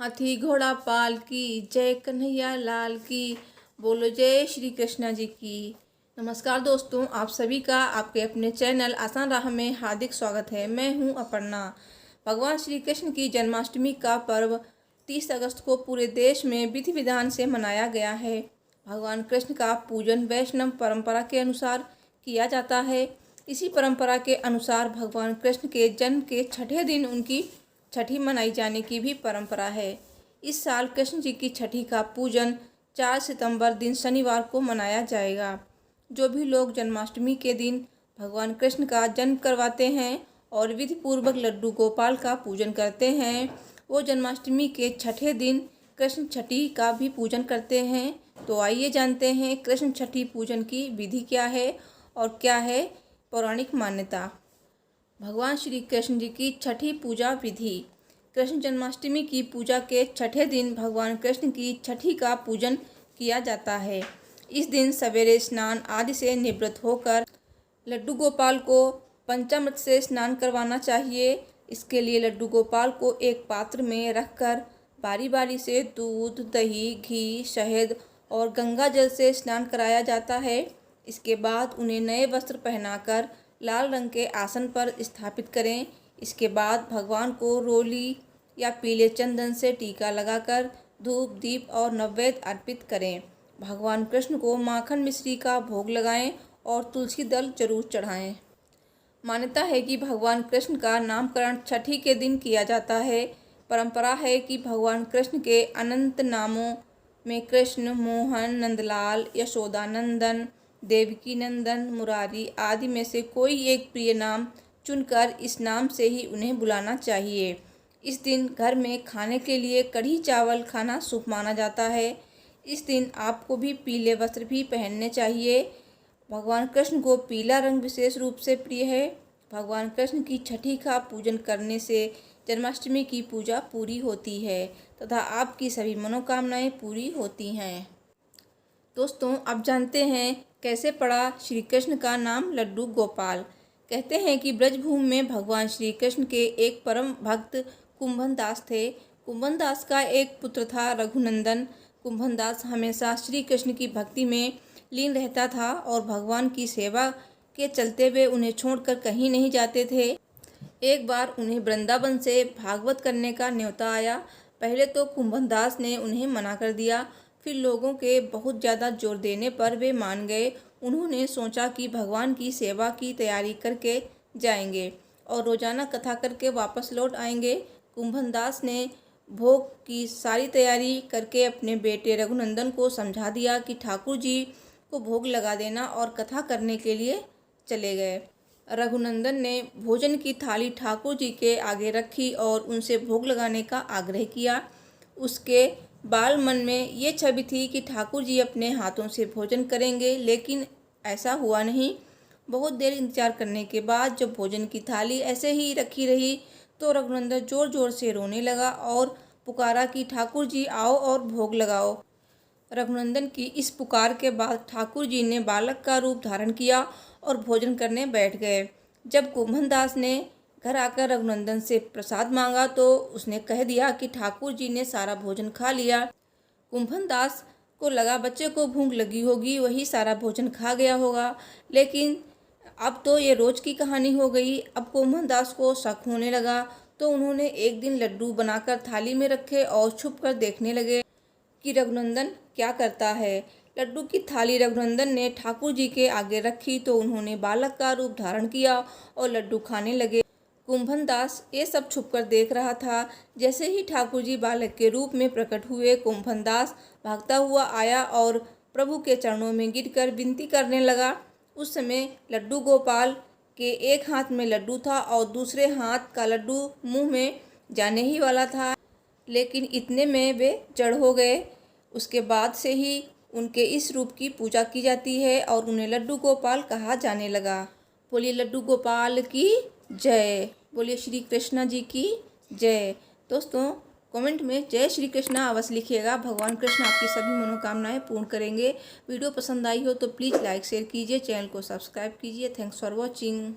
हाथी घोड़ा पाल की जय कन्हैया लाल की। बोलो जय श्री कृष्णा जी की। नमस्कार दोस्तों, आप सभी का आपके अपने चैनल आसान राह में हार्दिक स्वागत है। मैं हूं अपर्णा। भगवान श्री कृष्ण की जन्माष्टमी का पर्व 30 अगस्त को पूरे देश में विधि विधान से मनाया गया है। भगवान कृष्ण का पूजन वैष्णव परंपरा के अनुसार किया जाता है। इसी परंपरा के अनुसार भगवान कृष्ण के जन्म के छठे दिन उनकी छठी मनाई जाने की भी परंपरा है। इस साल कृष्ण जी की छठी का पूजन 4 सितंबर दिन शनिवार को मनाया जाएगा। जो भी लोग जन्माष्टमी के दिन भगवान कृष्ण का जन्म करवाते हैं और विधि पूर्वक लड्डू गोपाल का पूजन करते हैं, वो जन्माष्टमी के छठे दिन कृष्ण छठी का भी पूजन करते हैं। तो आइए जानते हैं कृष्ण छठी पूजन की विधि क्या है और क्या है पौराणिक मान्यता। भगवान श्री कृष्ण जी की छठी पूजा विधि। कृष्ण जन्माष्टमी की पूजा के छठे दिन भगवान कृष्ण की छठी का पूजन किया जाता है। इस दिन सवेरे स्नान आदि से निवृत्त होकर लड्डू गोपाल को पंचामृत से स्नान करवाना चाहिए। इसके लिए लड्डू गोपाल को एक पात्र में रखकर बारी बारी से दूध, दही, घी, शहद और गंगा जल से स्नान कराया जाता है। इसके बाद उन्हें नए वस्त्र पहनाकर लाल रंग के आसन पर स्थापित करें। इसके बाद भगवान को रोली या पीले चंदन से टीका लगाकर धूप, दीप और नैवेद्य अर्पित करें। भगवान कृष्ण को माखन मिश्री का भोग लगाएं और तुलसी दल जरूर चढ़ाएं। मान्यता है कि भगवान कृष्ण का नामकरण छठी के दिन किया जाता है। परंपरा है कि भगवान कृष्ण के अनंत नामों में कृष्ण, मोहन, नंदलाल, यशोदानंदन, देवकी नंदन, मुरारी आदि में से कोई एक प्रिय नाम चुनकर इस नाम से ही उन्हें बुलाना चाहिए। इस दिन घर में खाने के लिए कढ़ी चावल खाना शुभ माना जाता है। इस दिन आपको भी पीले वस्त्र भी पहनने चाहिए। भगवान कृष्ण को पीला रंग विशेष रूप से प्रिय है। भगवान कृष्ण की छठी का पूजन करने से जन्माष्टमी की पूजा पूरी होती है तथा आपकी सभी मनोकामनाएं पूरी होती हैं। दोस्तों, अब जानते हैं कैसे पड़ा श्री कृष्ण का नाम लड्डू गोपाल। कहते हैं कि ब्रजभूमि में भगवान श्री कृष्ण के एक परम भक्त कुंभन दास थे। कुंभन दास का एक पुत्र था रघुनंदन। कुंभन दास हमेशा श्री कृष्ण की भक्ति में लीन रहता था और भगवान की सेवा के चलते वे उन्हें छोड़कर कहीं नहीं जाते थे। एक बार उन्हें वृंदावन से भागवत करने का न्योता आया। पहले तो कुंभन दास ने उन्हें मना कर दिया, फिर लोगों के बहुत ज़्यादा जोर देने पर वे मान गए। उन्होंने सोचा कि भगवान की सेवा की तैयारी करके जाएंगे और रोज़ाना कथा करके वापस लौट आएंगे। कुंभन दास ने भोग की सारी तैयारी करके अपने बेटे रघुनंदन को समझा दिया कि ठाकुर जी को भोग लगा देना और कथा करने के लिए चले गए। रघुनंदन ने भोजन की थाली ठाकुर जी के आगे रखी और उनसे भोग लगाने का आग्रह किया। उसके बाल मन में ये छवि थी कि ठाकुर जी अपने हाथों से भोजन करेंगे, लेकिन ऐसा हुआ नहीं। बहुत देर इंतजार करने के बाद जब भोजन की थाली ऐसे ही रखी रही तो रघुनंदन जोर जोर से रोने लगा और पुकारा कि ठाकुर जी आओ और भोग लगाओ। रघुनंदन की इस पुकार के बाद ठाकुर जी ने बालक का रूप धारण किया और भोजन करने बैठ गए। जब कुंभन दास ने घर आकर रघुनंदन से प्रसाद मांगा तो उसने कह दिया कि ठाकुर जी ने सारा भोजन खा लिया। कुंभन दास को लगा बच्चे को भूख लगी होगी, वही सारा भोजन खा गया होगा, लेकिन अब तो ये रोज की कहानी हो गई। अब कुंभन दास को शक होने लगा तो उन्होंने एक दिन लड्डू बनाकर थाली में रखे और छुप कर देखने लगे कि रघुनंदन क्या करता है। लड्डू की थाली रघुनंदन ने ठाकुर जी के आगे रखी तो उन्होंने बालक का रूप धारण किया और लड्डू खाने लगे। कुंभन दास ये सब छुपकर देख रहा था। जैसे ही ठाकुर जी बालक के रूप में प्रकट हुए, कुंभन दास भागता हुआ आया और प्रभु के चरणों में गिरकर विनती करने लगा। उस समय लड्डू गोपाल के एक हाथ में लड्डू था और दूसरे हाथ का लड्डू मुंह में जाने ही वाला था, लेकिन इतने में वे जड़ हो गए। उसके बाद से ही उनके इस रूप की पूजा की जाती है और उन्हें लड्डू गोपाल कहा जाने लगा। बोलिए लड्डू गोपाल की जय। बोलिए श्री कृष्णा जी की जय। दोस्तों, कमेंट में जय श्री कृष्णा अवश्य लिखिएगा। भगवान कृष्ण आपकी सभी मनोकामनाएं पूर्ण करेंगे। वीडियो पसंद आई हो तो प्लीज़ लाइक शेयर कीजिए, चैनल को सब्सक्राइब कीजिए। Thanks for watching.